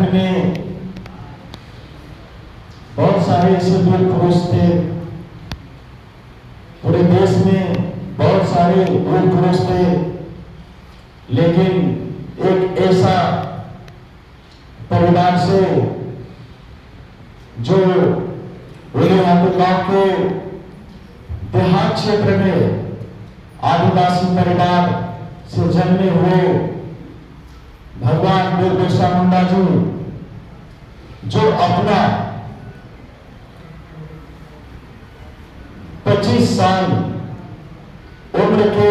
भारत में बहुत सारे ऐसे वीर पुरुष थे, पूरे देश में बहुत सारे वीर पुरुष थे, लेकिन एक ऐसा परिवार से जो गांव के देहात क्षेत्र में आदिवासी परिवार से जन्मे हुए भगवान बिरसा मुंडा जी, जो अपना 25 साल उम्र के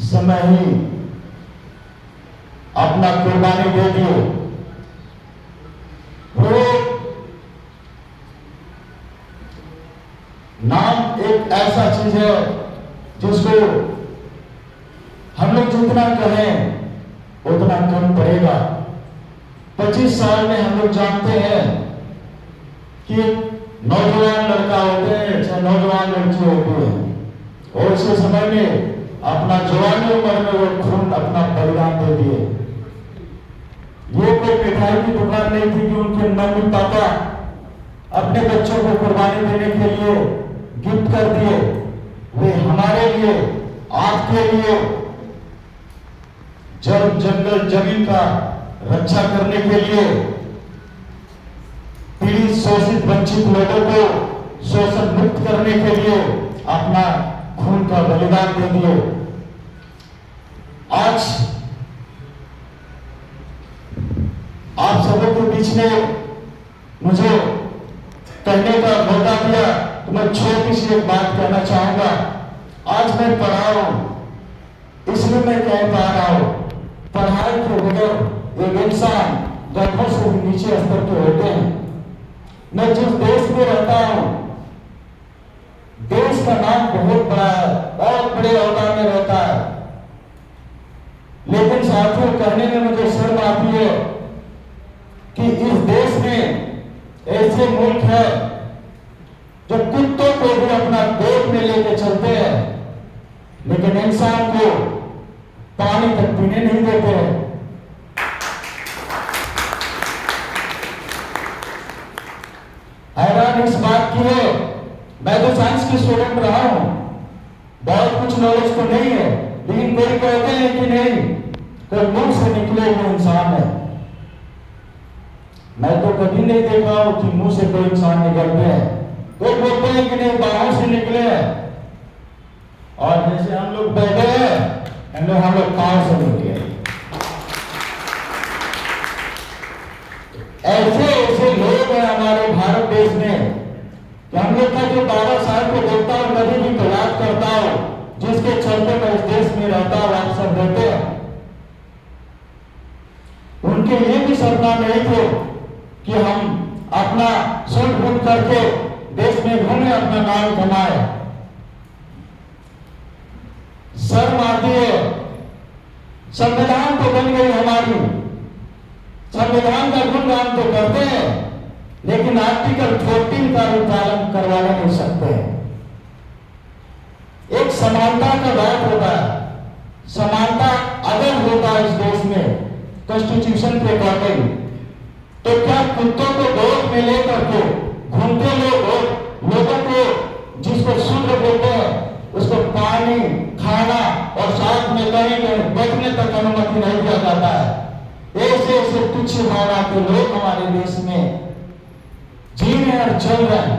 समय ही अपना कुर्बानी दे दिए। वो नाम एक ऐसा चीज है जिसको हम लोग जितना कहें उतना कम पड़ेगा। 25 साल में हम लोग जानते हैं कि नौजवान लड़का होते हैं चाहे नौजवान लड़की होती है, और इस समय में अपना जवानी उम्र में वो खून अपना बलिदान दे दिए। ये कोई मिठाई की दुकान नहीं थी कि उनके मम्मी पापा अपने बच्चों को कुर्बानी देने के लिए गिफ्ट कर दिए। वे हमारे लिए, आपके लिए जल जंगल जमीन का रक्षा करने के लिए, पीड़ित शोषित वंचित लोगों को शोषण मुक्त करने के लिए अपना खून का बलिदान दे दिए। आज आप सबों के बीच में मुझे कहने का मौका दिया तो मैं छोटी सी एक बात कहना चाहूंगा। आज मैं पढ़ा हूं, इसलिए मैं कह पा रहा हूं, पढ़ाई के बगैर एक इंसान गधों से भी नीचे स्तर के होते हैं। मैं जिस देश में रहता हूं, देश का नाम बहुत बड़ा है, बहुत बड़े औहदा में रहता है, लेकिन साथियों कहने में मुझे शर्म आती है कि इस देश में ऐसे मुल्क है जो कुत्तों को भी अपना गोद में लेके चलते हैं, लेकिन इंसान को पानी तक पीने नहीं देते हैं। हैरान इस बात की है, मैं तो साइंस की स्टूडेंट रहा हूं, बहुत कुछ नॉलेज तो नहीं है, लेकिन कोई कहते हैं कि नहीं, कोई मुंह से निकले हुए इंसान है। मैं तो कभी नहीं देखा हूं कि मुंह से कोई इंसान निकलते हैं। कोई बोलते हैं कि नहीं बाहों से निकले हैं, और जैसे हम लोग बैठे हैं हम लोग पांव से निकले। ऐसे ऐसे लोग हैं हमारे भारत देश में कि हम लोग का जो बाबा साहब को देखता हूं, कभी भी तो याद करता हूं, जिसके चलते मैं इस देश में रहता हूं, आप सब रहते हैं। उनके लिए भी सपना नहीं थे कि हम अपना सुन भूत करके देश में घूमे, अपना नाम कमाए। शर्म आती है, संविधान तो बन गई हमारी, संविधान का गुणगान तो करते हैं, लेकिन आर्टिकल 14 का भी पालन करवाना नहीं सकते। एक समानता का बात होता है, समानता अगर होता है इस देश में कॉन्स्टिट्यूशन के अकॉर्डिंग, तो क्या कुत्तों को गोद में लेकर के घूमते लोगों को, जिसको शूद्र बोलते हैं, उसको पानी, खाना और साथ में कहीं बैठने तक अनुमति नहीं दिया जाता है। ऐसे ऐसे तुच्छ भावना के लोग हमारे देश में जी रहे हैं और चल रहे हैं,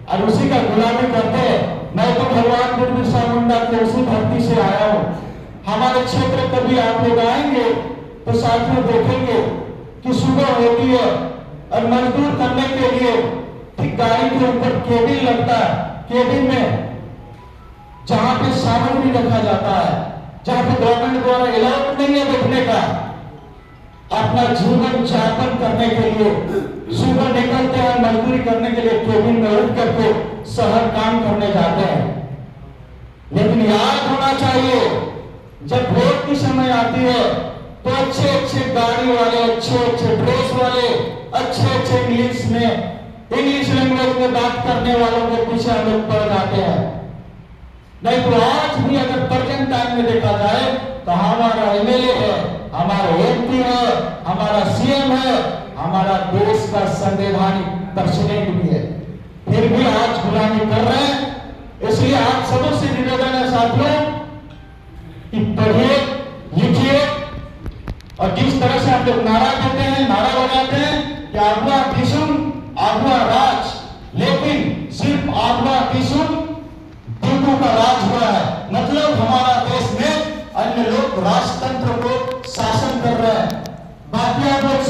और उसी का गुलामी करते हैं। मैं तो भगवान बिरसा मुंडा के उसी धरती से आया हूं। हमारे क्षेत्र कभी आप लोग आएंगे तो साथियों देखेंगे कि सुबह होती है और मजदूर करने के लिए ठीक गाड़ी के ऊपर केबिन लगता है, केबिन में जहां पे सामग्री रखा जाता है, जहां पे गवर्नमेंट द्वारा अलाउड नहीं है बैठने का, अपना जीवन यापन करने के लिए सुबह निकलते हैं, मजदूरी करने के लिए केबिन में उठ करके शहर काम करने जाते हैं। लेकिन याद होना चाहिए, जब वोट की समय आती है तो अच्छे अच्छे गाड़ी वाले, अच्छे अच्छे ड्रेस वाले, अच्छे अच्छे इंग्लिश लैंग्वेज में बात करने वालों के पीछे हम लोग पड़ जाते हैं। नहीं तो आज भी अगर प्रेजेंट टाइम में देखा जाए तो हमारा एमएलए है, हमारा एमपी है, हमारा सीएम है, हमारा देश का संवैधानिक प्रेसिडेंट भी है, फिर भी आज गुलामी कर रहे हैं। इसलिए आप सबों से निवेदन है साथियों कि पढ़िए लिखिए, और जिस तरह से हम लोग नारा देते हैं, नारा लगाते हैं कि आगुआ किसुम आगुआ राज, लेकिन सिर्फ आगुआ किसुम टीकू का राज हुआ है। मतलब हमारा देश में अन्य लोग राजतंत्र को शासन कर रहे हैं। बाकी आप लोग